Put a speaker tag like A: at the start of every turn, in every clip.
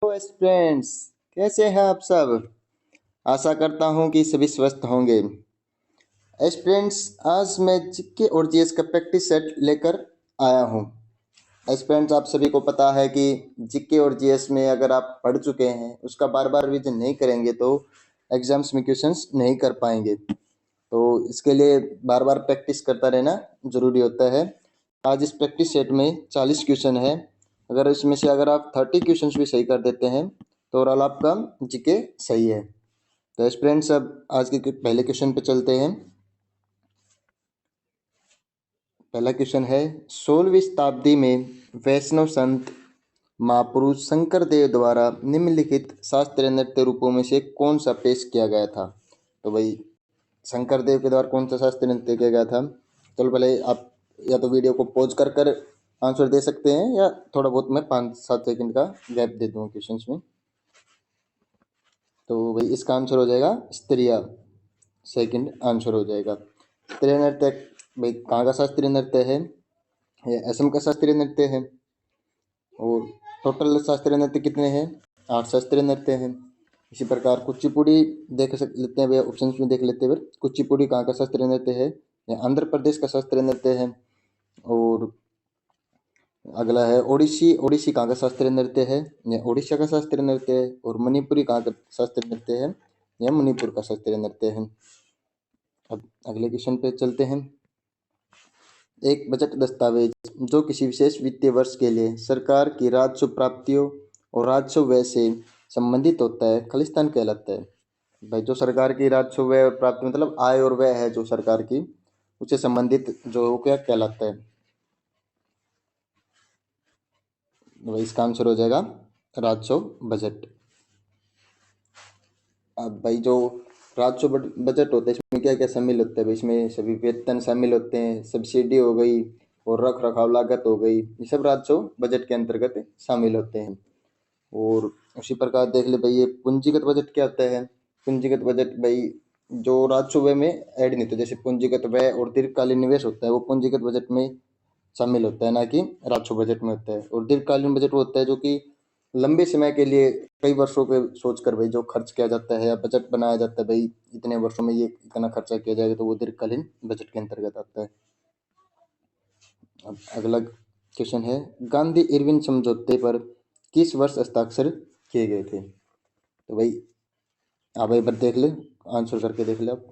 A: Students, कैसे हैं आप सब। आशा करता हूं कि सभी स्वस्थ होंगे। स्टूडेंट्स, आज मैं जीके और जीएस का प्रैक्टिस सेट लेकर आया हूं। स्टूडेंट्स, आप सभी को पता है कि जीके और जीएस में अगर आप पढ़ चुके हैं उसका बार बार रिवीजन नहीं करेंगे तो एग्जाम्स में क्वेश्चंस नहीं कर पाएंगे। तो इसके लिए बार बार प्रैक्टिस करता रहना जरूरी होता है। आज इस प्रैक्टिस सेट में 40 क्वेश्चन है। अगर इसमें से अगर आप 30 क्वेश्चंस भी सही कर देते हैं तो ओवरऑल आपका जीके सही है। तो स्टूडेंट्स, अब आज के पहले क्वेश्चन पे चलते हैं। पहला क्वेश्चन है, 16वीं शताब्दी में वैष्णव संत महापुरुष शंकरदेव द्वारा निम्नलिखित शास्त्रीय नृत्य रूपों में से कौन सा पेश किया गया था। तो भाई शंकरदेव के द्वारा कौन सा शास्त्रीय नृत्य किया गया था। चलो पहले आप या तो वीडियो को पॉज कर कर आंसर दे सकते हैं या थोड़ा बहुत मैं 5-7 सेकंड का गैप दे दूंगा क्वेश्चंस में। तो भाई इसका आंसर हो जाएगा स्त्रिया। सेकंड आंसर हो जाएगा। शास्त्रीय नृत्य भाई कहाँ का शास्त्रीय नृत्य है, ये असम का शास्त्रीय नृत्य है। और टोटल शास्त्रीय नृत्य कितने हैं, 8 शास्त्रीय नृत्य हैं। इसी प्रकार कुचिपुड़ी देख लेते हैं, ऑप्शन में देख लेते हैं। कुचिपुड़ी कहाँ का शास्त्रीय नृत्य है, ये आंध्र प्रदेश का शास्त्रीय नृत्य है। और अगला है ओडिसी। ओडिसी कहाँ का शास्त्रीय नृत्य है, यह ओडिशा का शास्त्रीय नृत्य है। और मणिपुरी कहाँ का शास्त्रीय नृत्य है, यह मणिपुर का शास्त्रीय नृत्य है। अब अगले क्वेश्चन पे चलते हैं। एक बजट दस्तावेज जो किसी विशेष वित्तीय वर्ष के लिए सरकार की राजस्व प्राप्तियों और राजस्व व्यय से संबंधित होता है, खलिस्तान कहलाता है। भाई जो सरकार की राजस्व व्यय प्राप्ति मतलब आय और व्यय है जो सरकार की, उससे संबंधित जो क्या कहलाता है। भाई इसका आंसर हो जाएगा राजस्व बजट। अब भाई जो राजस्व बजट होता है इसमें क्या क्या शामिल होता है भाई, इसमें सभी वेतन शामिल होते हैं, सब्सिडी हो गई और रख रखाव लागत हो गई, ये सब राजस्व बजट के अंतर्गत शामिल होते हैं। और उसी प्रकार देख ले भाई, ये पूंजीगत बजट क्या होता है। पूंजीगत बजट भाई जो राजस्व व्यय में ऐड नहीं होता, जैसे पूंजीगत व्यय और दीर्घकालीन निवेश होता है वो पूंजीगत बजट में शामिल होता है, ना कि राजस्व बजट में होता है। और दीर्घकालीन बजट वो होता है जो कि लंबे समय के लिए कई वर्षों के सोचकर भाई जो खर्च किया जाता है या बजट बनाया जाता है, भाई इतने वर्षों में ये इतना खर्चा किया जाएगा, तो वो दीर्घकालीन बजट के अंतर्गत आता है। अब अगला क्वेश्चन है, गांधी इरविन समझौते पर किस वर्ष हस्ताक्षर किए गए थे। तो भाई आप एक बार देख ले, आंसर करके देख ले आप।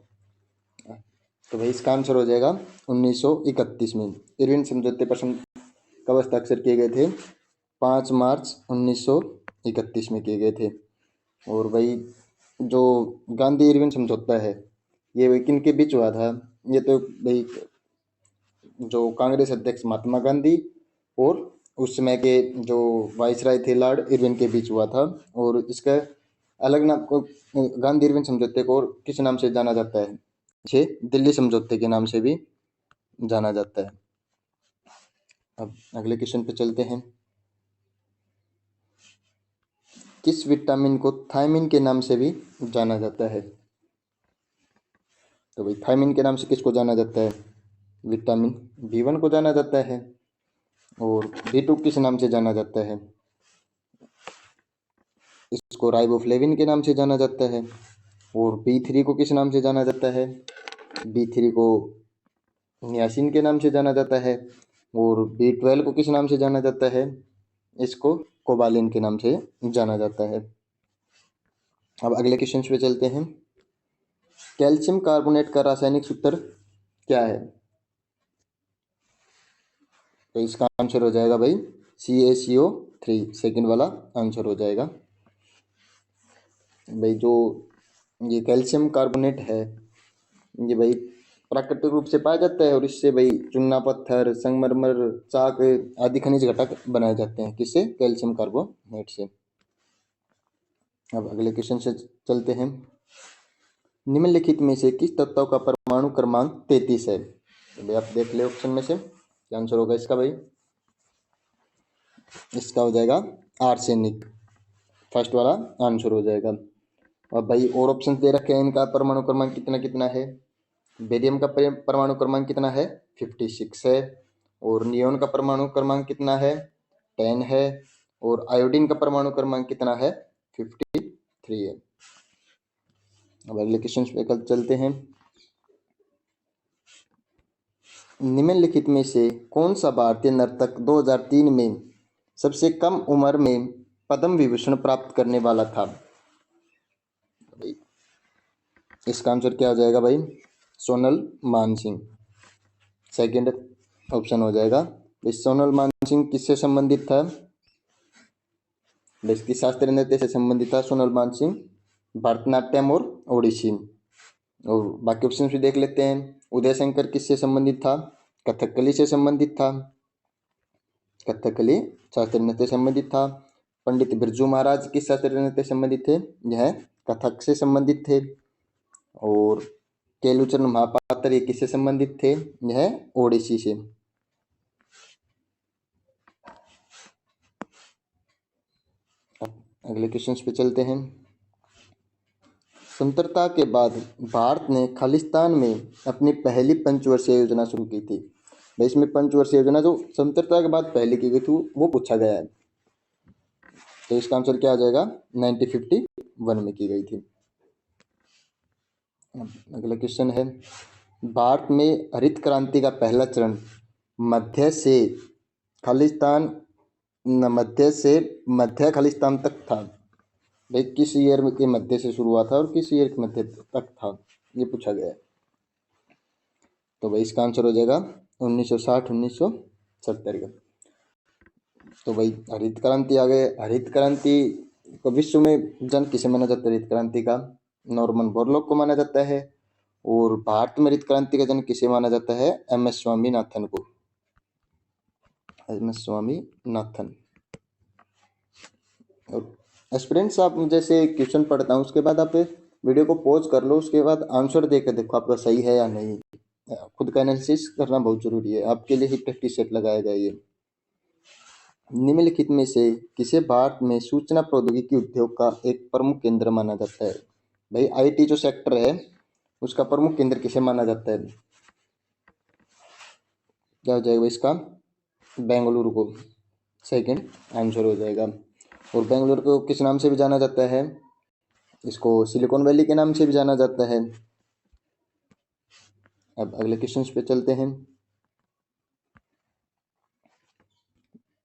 A: तो भाई इसका आंसर हो जाएगा 1931 में। इरविन समझौते पर कब हस्ताक्षर किए गए थे, 5 मार्च 1931 में किए गए थे। और भाई जो गांधी इरविन समझौता है ये भाई किन के बीच हुआ था, ये तो भाई जो कांग्रेस अध्यक्ष महात्मा गांधी और उस समय के जो वाइसराय थे लॉर्ड इरविन के बीच हुआ था। और इसका अलग नाम को गांधी इरविन समझौते को और किस नाम से जाना जाता है, इसे दिल्ली समझौते के नाम से भी जाना जाता है। अब अगले क्वेश्चन पे चलते हैं। किस विटामिन को थायमिन के नाम से भी जाना जाता है। तो भाई थायमिन के नाम से किसको जाना जाता है, विटामिन B1 को जाना जाता है। और B2 किस नाम से जाना जाता है, इसको राइबोफ्लेविन के नाम से जाना जाता है। और B3 को किस नाम से जाना जाता है, B3 को नियासिन के नाम से जाना जाता है। और B12 को किस नाम से जाना जाता है, इसको कोबालिन के नाम से जाना जाता है। अब अगले क्वेश्चन पे चलते हैं। कैल्शियम कार्बोनेट का रासायनिक सूत्र क्या है। तो इसका आंसर हो जाएगा भाई CaCO3, सेकंड वाला आंसर हो जाएगा। भाई जो ये कैल्शियम कार्बोनेट है ये भाई प्राकृतिक रूप से पाया जाता है और इससे भाई चूना पत्थर, संगमरमर, चाक आदि खनिज घटक बनाए जाते हैं, किससे, कैल्शियम कार्बोनेट से। अब अगले क्वेश्चन से चलते हैं। निम्नलिखित में से किस तत्व का परमाणु क्रमांक 33 है। तो भाई आप देख ले ऑप्शन में से क्या आंसर होगा इसका। भाई इसका हो जाएगा आर्सेनिक, फर्स्ट वाला आंसर हो जाएगा। अब भाई और ऑप्शन दे रखे हैं, इनका परमाणु क्रमांक कितना कितना है। बेरियम का परमाणु क्रमांक कितना है, 56 है। और नियोन का परमाणु क्रमांक कितना है, 10 है। और आयोडीन का परमाणु क्रमांक कितना है? 53 है। अब अगले क्वेश्चन पे कल चलते हैं। निम्नलिखित में से कौन सा भारतीय नर्तक 2003 में सबसे कम उम्र में पद्म विभूषण प्राप्त करने वाला था? इसका आंसर क्या हो जाएगा भाई? सोनल मानसिंह। सेकंड ऑप्शन हो जाएगा। इस सोनल मानसिंह किससे संबंधित था? इसकी शास्त्रीय नृत्य से संबंधित था सोनल मानसिंह, भरतनाट्यम और ओडिसी। और बाकी ऑप्शन भी देख लेते हैं। उदय शंकर किससे संबंधित था? कथकली से संबंधित था, कथकली शास्त्रीय नृत्य से संबंधित था। पंडित बिरजू महाराज किस शास्त्रीय नृत्य से संबंधित थे? यह कथक से संबंधित थे। और केलुचरण महापात्र ये किससे संबंधित थे? यह ओडिसी से। अगले क्वेश्चन पे चलते हैं। स्वतंत्रता के बाद भारत ने खालिस्तान में अपनी पहली पंचवर्षीय योजना शुरू की थी। इसमें पंचवर्षीय योजना जो स्वतंत्रता के बाद पहले की गई थी वो पूछा गया है। तो इसका आंसर क्या आ जाएगा? 1951 में की गई थी। अगला क्वेश्चन है, भारत में हरित क्रांति का पहला चरण मध्य खालिस्तान तक था। भाई किस ईयर के मध्य से शुरू हुआ था और किस ईयर के मध्य तक था, ये पूछा गया है। तो भाई इसका आंसर हो जाएगा 1960-1970 का। तो भाई हरित क्रांति आ गए। हरित क्रांति को विश्व में जन्म किसे माना जाता है? हरित क्रांति का नॉर्मन बोरलॉग को माना जाता है। और भारत में हरित क्रांति का जन्म किसे माना जाता है? एम.एस. स्वामीनाथन को। एम.एस. स्वामीनाथन। और एस्पिरेंट्स, आप जैसे क्वेश्चन पढ़ता हूँ उसके बाद आप वीडियो को पॉज कर लो, उसके बाद आंसर देकर देखो आपका सही है या नहीं। खुद का एनालिसिस करना बहुत जरूरी है, आपके लिए ही प्रैक्टिस सेट लगाया गया ये। निम्नलिखित में से किसे भारत में सूचना प्रौद्योगिकी उद्योग का एक प्रमुख केंद्र माना जाता है? भाई आईटी जो सेक्टर है उसका प्रमुख केंद्र किसे माना जाता है? क्या हो जाएगा इसका? बेंगलुरु को सेकंड आंसर हो जाएगा। और बेंगलुरु को किस नाम से भी जाना जाता है? इसको सिलिकॉन वैली के नाम से भी जाना जाता है। अब अगले क्वेश्चन पे चलते हैं।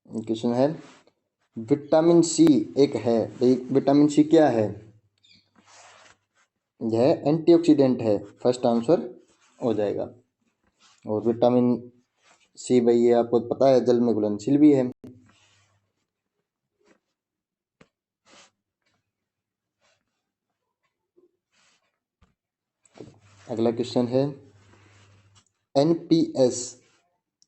A: क्वेश्चन है, विटामिन सी एक है। विटामिन सी क्या है? यह एंटीऑक्सीडेंट है। फर्स्ट आंसर हो जाएगा। और विटामिन सी भाई ये आपको पता है जल में घुलनशील भी है। अगला क्वेश्चन है, एनपीएस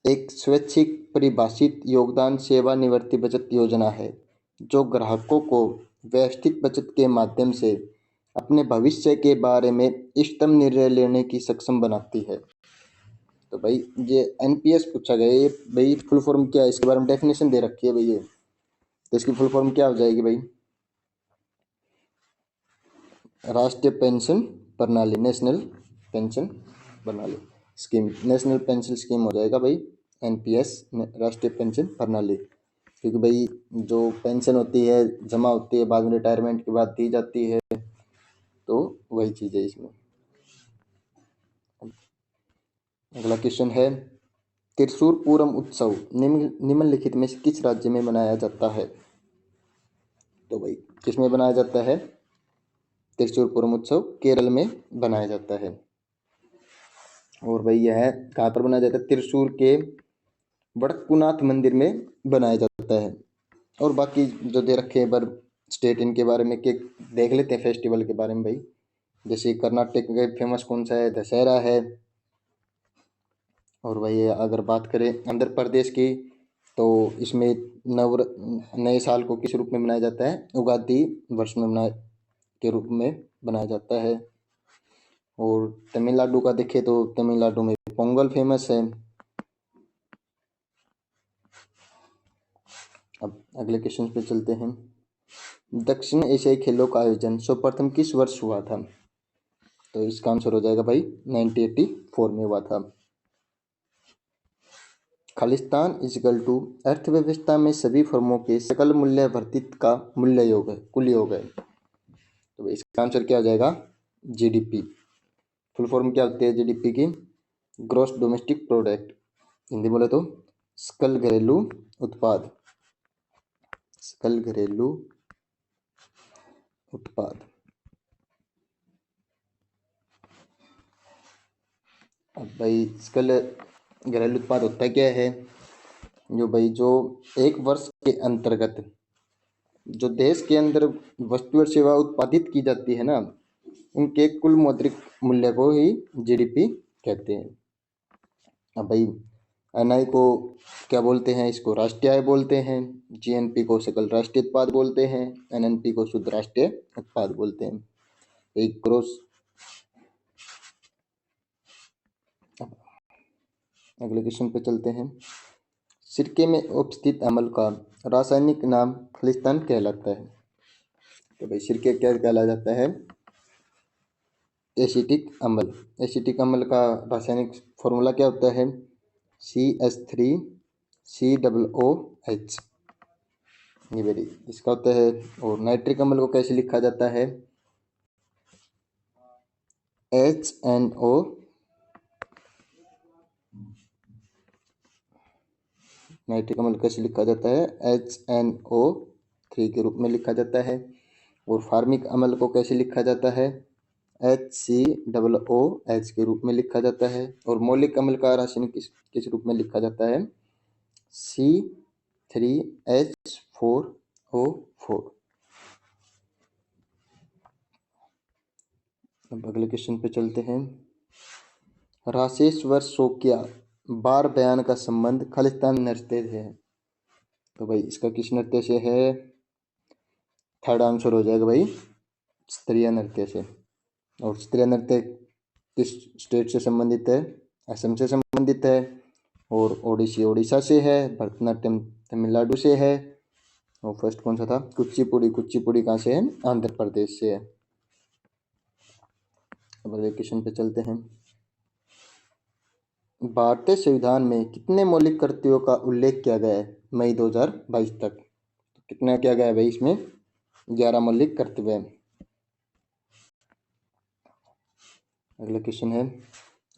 A: एक स्वैच्छिक परिभाषित योगदान सेवानिवृत्ति बचत योजना है जो ग्राहकों को व्यवस्थित बचत के माध्यम से अपने भविष्य के बारे में इष्टतम निर्णय लेने की सक्षम बनाती है। तो भाई ये एनपीएस पूछा गया। ये भाई फुल फॉर्म क्या है? इसके बारे में डेफिनेशन दे रखी है भाई ये। तो इसकी फुल फॉर्म क्या हो जाएगी भाई? राष्ट्रीय पेंशन प्रणाली, नेशनल पेंशन प्रणाली स्कीम, नेशनल पेंशन स्कीम हो जाएगा भाई एनपीएस, राष्ट्रीय पेंशन प्रणाली। क्योंकि भाई जो पेंशन होती है जमा होती है बाद में रिटायरमेंट के बाद दी जाती है, तो वही चीज़ है इसमें। अगला क्वेश्चन है, त्रिशूर पूरम उत्सव निम्नलिखित में से किस राज्य में मनाया जाता है? तो भाई किस में बनाया जाता है? त्रिशूर पूरम उत्सव केरल में बनाया जाता है। और भाई यह कहाँ पर बनाया जाता है? त्रिशूर के वडक्कुनाथ मंदिर में बनाया जाता है। और बाकी जो दे रखे हैं पर स्टेट इनके बारे में के देख लेते हैं फेस्टिवल के बारे में भाई। जैसे कर्नाटक का फेमस कौन सा है? दशहरा है। और भाई अगर बात करें आंध्र प्रदेश की तो इसमें नए साल को किस रूप में मनाया जाता है? उगादी वर्ष में मनाए के रूप में बनाया जाता है। और तमिलनाडु का देखें तो तमिलनाडु में पोंगल फेमस है। अब अगले क्वेश्चन पे चलते हैं। दक्षिण एशियाई खेलों का आयोजन सर्वप्रथम किस वर्ष हुआ था? तो इसका आंसर हो जाएगा भाई 1984 में हुआ था। खालिस्तान इजकल टू अर्थव्यवस्था में सभी फर्मों के सकल मूल्य वर्धित का मूल्य योग है, कुल योग है। तो इसका आंसर क्या हो जाएगा? जीडीपी। फुल फॉर्म क्या होती है जीडीपी की? Gross domestic product. हिंदी बोले तो सकल घरेलू उत्पाद। सकल घरेलू उत्पाद। अब भाई सकल घरेलू उत्पाद होता क्या है? जो एक वर्ष के अंतर्गत जो देश के अंदर वस्तु और सेवा उत्पादित की जाती है ना, उनके कुल मौद्रिक मूल्य को ही जीडीपी कहते हैं। अब भाई एनआई को क्या बोलते हैं? इसको राष्ट्रीय आय बोलते हैं। जीएनपी को सकल राष्ट्रीय उत्पाद बोलते हैं। एनएनपी को शुद्ध राष्ट्रीय उत्पाद बोलते हैं। एक ग्रोस। अगले क्वेश्चन पे चलते हैं। सिरके में उपस्थित अम्ल का रासायनिक नाम खालिस्तान कहलाता है। तो भाई सिरके क्या कहला जाता है? एसिटिक अम्ल। एसिटिक अम्ल का रासायनिक फॉर्मूला क्या होता है? CH3COOH। ये वेरी इसका होता है। और नाइट्रिक अम्ल को कैसे लिखा जाता है? HNO। नाइट्रिक अम्ल कैसे लिखा जाता है? HNO3 के रूप में लिखा जाता है। और फार्मिक अम्ल को कैसे लिखा जाता है? HCOOH के रूप में लिखा जाता है। और मौलिक अम्ल का रासायनिक किस रूप में लिखा जाता है? C3H4O4। अब अगले क्वेश्चन पे चलते हैं। राशेश्वर शोकिया बार बयान का संबंध खालिस्तान नृत्य से है। तो भाई इसका किस नृत्य से है? थर्ड आंसर हो जाएगा भाई, स्त्रीय नृत्य से। और स्त्रीय नृत्य किस स्टेट से संबंधित है? असम से संबंधित है। और ओडिसी उड़ीसा से है। भरतनाट्यम तमिलनाडु से है। और फर्स्ट कौन सा था? कुचिपुड़ी। कुचिपुड़ी कहाँ से है? आंध्र प्रदेश से है। अब अगले क्वेश्चन पे चलते हैं। भारतीय संविधान में कितने मौलिक कर्तव्यों का उल्लेख किया गया है मई 2022 तक? कितना किया गया है भाई? इसमें 11 मौलिक कर्तव्य। अगला क्वेश्चन है।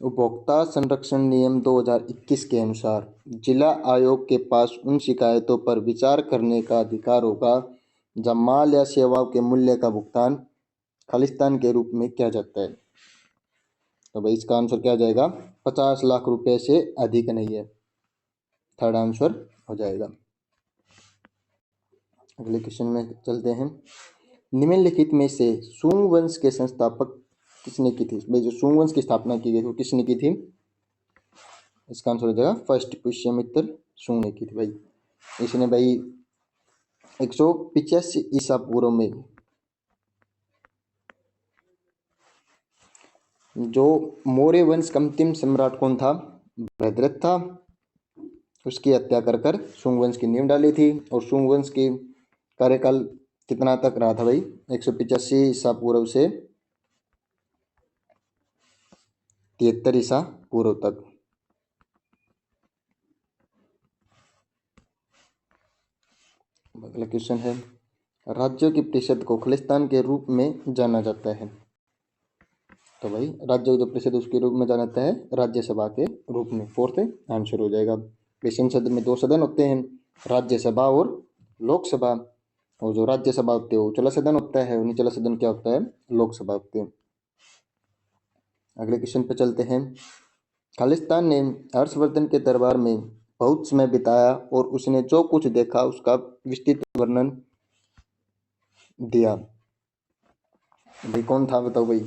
A: उपभोक्ता संरक्षण नियम 2021 के अनुसार जिला आयोग के पास उन शिकायतों पर विचार करने का अधिकार होगा जब माल या सेवाओं के मूल्य का भुगतान खालिस्तान के रूप में किया जाता है। तो भाई इसका आंसर क्या हो जाएगा? 50 लाख रुपए से अधिक नहीं है। थर्ड आंसर हो जाएगा। अगले क्वेश्चन में चलते हैं। निम्नलिखित में से सुंग वंश के संस्थापक किसने की थी? भाई जो सुंग वंश की स्थापना की गई वो किसने की थी? इसका आंसर हो जाएगा फर्स्ट पुष्यमित्र सुंग ने की थी भाई। इसने भाई 185 ईसा पूर्व में जो मौर्य वंश का अंतिम सम्राट कौन था? भद्रथ था। उसकी हत्या कर कर सुंग वंश की नींव डाली थी। और सुंग वंश की कार्यकाल कितना तक रहा था भाई? 185 ईसा पूर्व से 73 ईसा पूर्व तक। अगला क्वेश्चन है। राज्यों की परिषद को खालिस्तान के रूप में जाना जाता है। तो भाई राज्यों की जो परिषद उसके रूप में जाना जाता है राज्यसभा के रूप में। फोर्थ आंसर हो जाएगा। संसद में 2 सदन होते हैं, राज्यसभा और लोकसभा। और जो राज्यसभा होते हैं वो उच्चला सदन होता है और निचला सदन क्या होता है? लोकसभा होते हैं। अगले क्वेश्चन पे चलते हैं। खालिस्तान ने हर्षवर्धन के दरबार में बहुत समय बिताया और उसने जो कुछ देखा उसका विस्तृत वर्णन दिया। भाई कौन था बताओ भाई?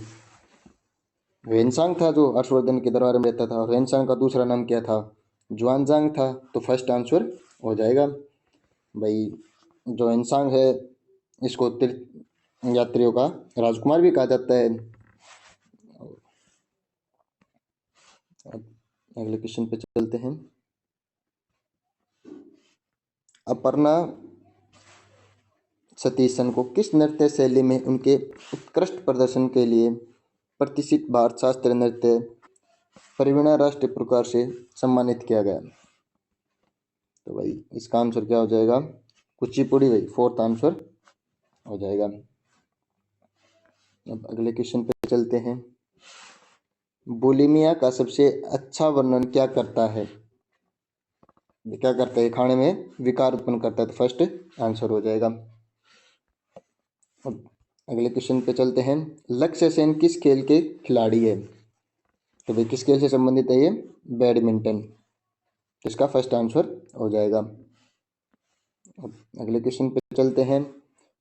A: वेनसांग था जो हर्षवर्धन के दरबार में रहता था। और वेनसांग का दूसरा नाम क्या था? जुआनजांग था। तो फर्स्ट आंसर हो जाएगा भाई। जो वेनसांग है इसको तीर्थ यात्रियों का राजकुमार भी कहा जाता है। अगले क्वेश्चन पे चलते हैं। अपर्णा सतीशन को किस नृत्य शैली में उनके उत्कृष्ट प्रदर्शन के लिए प्रतिष्ठित भारत शास्त्रीय नृत्य प्रवीणा राष्ट्रीय पुरस्कार से सम्मानित किया गया? तो भाई इसका आंसर क्या हो जाएगा? कुचिपुड़ी भाई, फोर्थ आंसर हो जाएगा। अब अगले क्वेश्चन पे चलते हैं। बुलिमिया का सबसे अच्छा वर्णन क्या करता है? ये क्या करता है? खाने में विकार उत्पन्न करता है, तो फर्स्ट आंसर हो जाएगा। अब अगले क्वेश्चन पे चलते हैं। लक्ष्य सेन किस खेल के खिलाड़ी है? तो भाई किस खेल से संबंधित है ये? बैडमिंटन। तो इसका फर्स्ट आंसर हो जाएगा। अब अगले क्वेश्चन पे चलते हैं।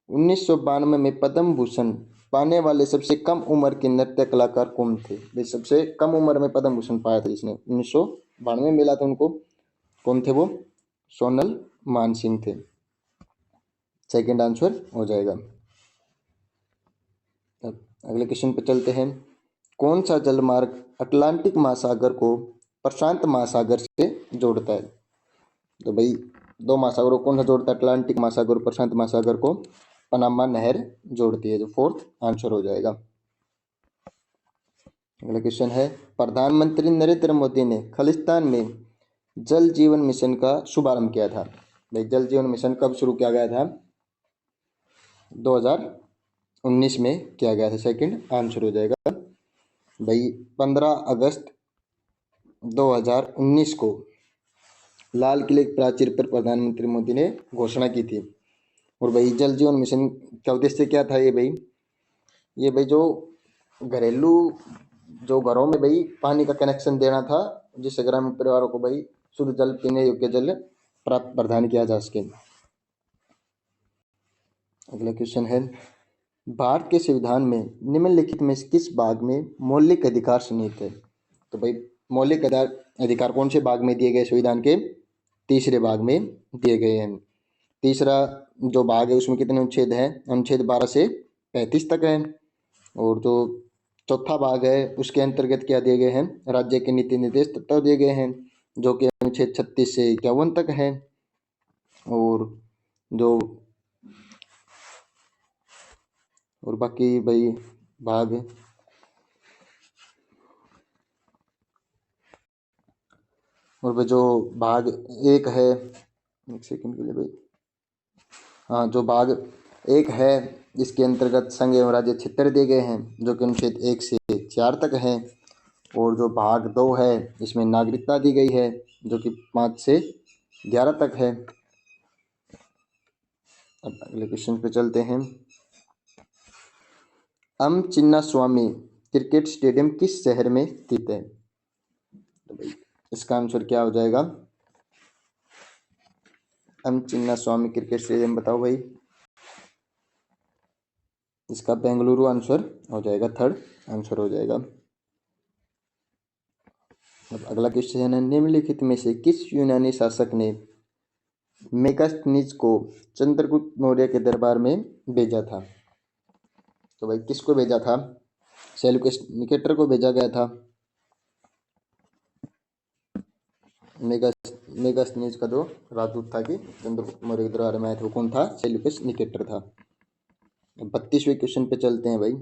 A: 1992 में पद्म भूषण पाने वाले सबसे कम उम्र के नृत्य कलाकार कौन थे? भाई सबसे कम उम्र में पद्म भूषण पाया था जिसने, 1992 में मिला था उनको, कौन थे वो? सोनल मानसिंह थे। सेकंड आंसर हो जाएगा। अब अगले क्वेश्चन पे चलते हैं। कौन सा जलमार्ग अटलांटिक महासागर को प्रशांत महासागर से जोड़ता है? तो भाई दो महासागरों को कौन सा जोड़ता है? अटलांटिक महासागर और प्रशांत महासागर को पनामा नहर जोड़ती है, जो फोर्थ आंसर हो जाएगा। अगला क्वेश्चन है। प्रधानमंत्री नरेंद्र मोदी ने खालिस्तान में जल जीवन मिशन का शुभारंभ किया था। भाई जल जीवन मिशन कब शुरू किया गया था? 2019 में किया गया था। सेकंड आंसर हो जाएगा। भाई 15 अगस्त 2019 को लाल किले के प्राचीर पर प्रधानमंत्री मोदी ने घोषणा की थी। और भाई जल जीवन मिशन का उद्देश्य क्या था? ये भाई जो घरेलू जो घरों में भाई पानी का कनेक्शन देना था, जिससे ग्रामीण परिवारों को भाई शुद्ध जल, पीने योग्य जल प्राप्त प्रदान किया जा सके। अगला क्वेश्चन है। भारत के संविधान में निम्नलिखित में से किस भाग में मौलिक अधिकार सन्निहित है? तो भाई मौलिक अधिकार कौन से भाग में दिए गए? संविधान के तीसरे भाग में दिए गए हैं। तीसरा जो भाग है उसमें कितने अनुच्छेद हैं? अनुच्छेद 12 से 35 तक है। और जो चौथा भाग है उसके अंतर्गत क्या दिए गए हैं? राज्य के नीति निर्देश तत्व दिए गए हैं, जो कि अनुच्छेद 36 से 51 तक है। और जो और बाकी भाई भाग और भाई जो भाग एक है, एक सेकंड के लिए भाई, हाँ जो भाग एक है इसके अंतर्गत संघ एवं राज्य क्षेत्र दिए गए हैं, जो कि अनुच्छेद 1 से 4 तक है। और जो भाग 2 है इसमें नागरिकता दी गई है, जो कि 5 से 11 तक है। अब अगले क्वेश्चन पे चलते हैं। अम चिन्ना स्वामी क्रिकेट स्टेडियम किस शहर में स्थित है? तो भाई इसका आंसर क्या हो जाएगा? अम चिन्ना स्वामी क्रिकेट स्टेडियम बताओ भाई। इसका बेंगलुरु आंसर हो जाएगा, थर्ड आंसर हो जाएगा। अब अगला क्वेश्चन है। निम्नलिखित में से किस यूनानी शासक ने मेगास्थनीज को चंद्रगुप्त मौर्य के दरबार में भेजा था? तो भाई किसको भेजा था? सेल्यूकस निकेटर को भेजा गया था। मेगास्थनीज का जो राजदूत था कि चंद्रगुप्त मौर्य के दरबार में आया था, वो कौन था? सेल्यूकस निकेटर था। 32वें क्वेश्चन पे चलते हैं भाई।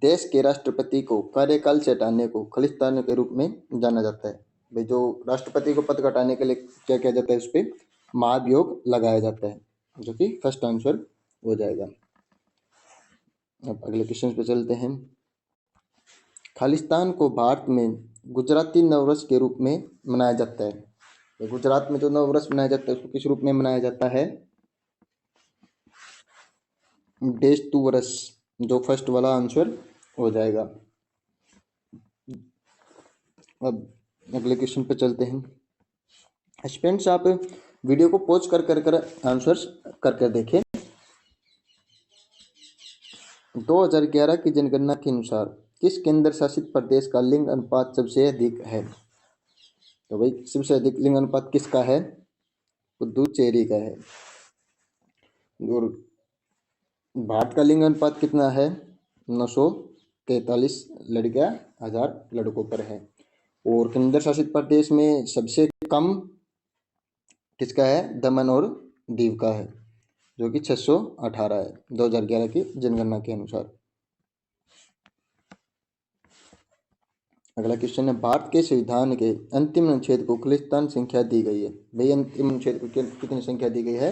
A: देश के राष्ट्रपति को कार्यकाल से हटाने को खलिस्तान के रूप में जाना जाता है। भाई जो राष्ट्रपति को पद का हटाने के लिए क्या किया जाता है? उस पर महाभियोग लगाया जाता है, जो कि फर्स्ट आंसर हो जाएगा। अब अगले क्वेश्चन पे चलते हैं। खालिस्तान को भारत में गुजराती नववर्ष के रूप में मनाया जाता है। तो गुजरात में जो नववर्ष मनाया जाता है उसको किस रूप में मनाया जाता है? बेस्तु वर्ष, जो फर्स्ट वाला आंसर हो जाएगा। अब अगले क्वेश्चन पे चलते हैं। स्टूडेंट्स आप वीडियो को पॉज कर कर कर आंसर्स कर कर देखें। 2011 की जनगणना के अनुसार किस केंद्र शासित प्रदेश का लिंग अनुपात सबसे अधिक है? तो भाई सबसे अधिक लिंग अनुपात किसका है? पुदुचेरी का है। और भारत का लिंग अनुपात कितना है? 943 लड़कियां 1000 लड़कों पर है। और केंद्र शासित प्रदेश में सबसे कम किसका है? दमन और दीव का है, जो कि 618 है 2011 की जनगणना के अनुसार। अगला क्वेश्चन है, भारत के संविधान के अंतिम अनुच्छेद को खालिस्तान संख्या दी गई है। भाई अंतिम अनुच्छेद को कितनी संख्या दी गई है?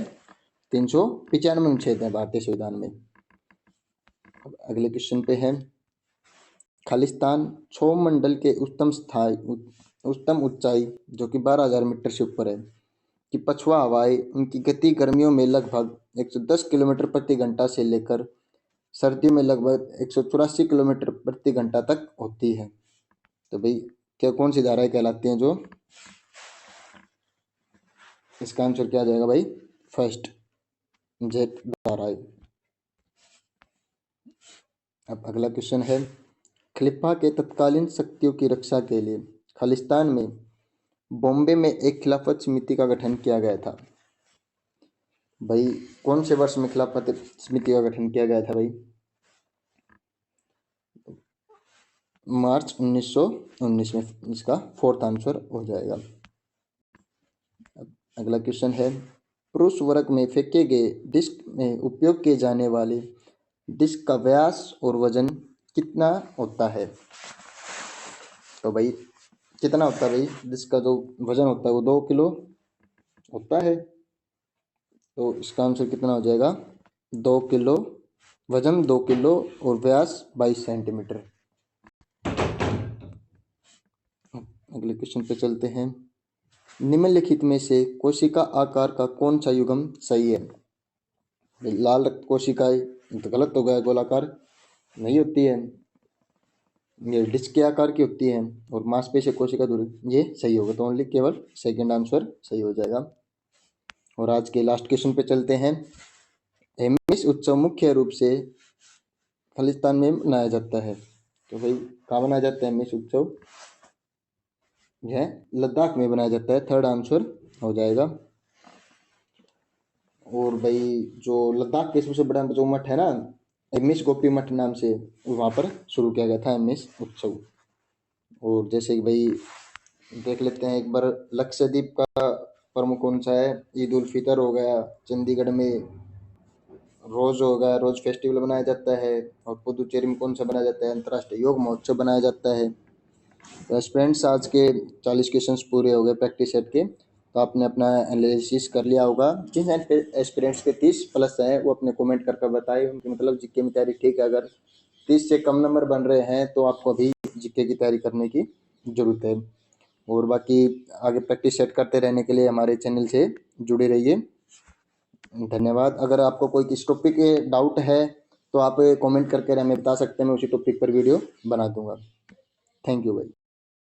A: 395 अनुच्छेद है भारतीय संविधान में। अब अगले क्वेश्चन पे है, खालिस्तान क्षोभ मंडल के उच्चतम ऊंचाई जो कि 12,000 मीटर से ऊपर है कि पछुआ हवाएं उनकी गति गर्मियों में लगभग 110 किलोमीटर प्रति घंटा से लेकर सर्दियों में लगभग 184 किलोमीटर प्रति घंटा तक होती है। तो भाई क्या कौन सी धाराएं कहलाती हैं जो? इसका आंसर क्या आ जाएगा भाई? फर्स्ट, जेट धाराएं। अब अगला क्वेश्चन है, खलीफा के तत्कालीन शक्तियों की रक्षा के लिए खालिस्तान में बॉम्बे में एक खिलाफत समिति का गठन किया गया था। भाई कौन से वर्ष में खिलाफत समिति का गठन किया गया था भाई? मार्च 1919 में। इसका फोर्थ आंसर हो जाएगा। अगला क्वेश्चन है, पुरुष वर्ग में फेंके गए डिस्क में उपयोग किए जाने वाले डिस्क का व्यास और वजन कितना होता है? तो भाई कितना होता है भाई? डिस्क का जो वजन होता है वो 2 किलो होता है। तो इसका आंसर कितना हो जाएगा? 2 किलो, वजन 2 किलो और व्यास 22 सेंटीमीटर। अगले क्वेश्चन पे चलते हैं, निम्नलिखित में से कोशिका आकार का कौन सा युग्म सही है? लाल रक्त कोशिकाएं तो गलत हो गया, गोलाकार नहीं होती है, ये डिस्क के आकार की होती है, और मांसपेशी कोशिका दूरी ये सही होगा। तो ओनली केवल सेकंड आंसर सही हो जाएगा। और आज के लास्ट क्वेश्चन पे चलते हैं, हेमिस उत्सव मुख्य रूप से खालिस्तान में मनाया जाता है। तो भाई कहाँ मनाया जाता है हेमिस उत्सव? यह लद्दाख में बनाया जाता है। थर्ड आंसर हो जाएगा। और भाई जो लद्दाख के सबसे बड़ा जो मठ है ना, एमिस गोपी मठ नाम से, वहाँ पर शुरू किया गया था एमिस उत्सव। और जैसे कि भाई देख लेते हैं एक बार, लक्षद्वीप का प्रमुख कौन सा है? ईद उल फितर हो गया, चंडीगढ़ में रोज हो गया, रोज फेस्टिवल मनाया जाता है, और पुदुचेरी में कौन सा बनाया जाता है? अंतर्राष्ट्रीय योग महोत्सव बनाया जाता है। तो स्टूडेंट्स आज के 40 क्वेश्चंस पूरे हो गए प्रैक्टिस सेट के। तो आपने अपना एनालिसिस कर लिया होगा। जिन एस्पिरेंट्स के 30 प्लस हैं वो अपने कमेंट करके बताएं, उनकी मतलब जीके में तैयारी ठीक है। अगर 30 से कम नंबर बन रहे हैं तो आपको अभी जीके की तैयारी करने की ज़रूरत है। और बाकी आगे प्रैक्टिस सेट करते रहने के लिए हमारे चैनल से जुड़े रहिए। धन्यवाद। अगर आपको कोई किस टॉपिक के डाउट है तो आप कमेंट करके हमें बता सकते हैं, मैं उसी टॉपिक पर वीडियो बना दूंगा। थैंक यू भाई।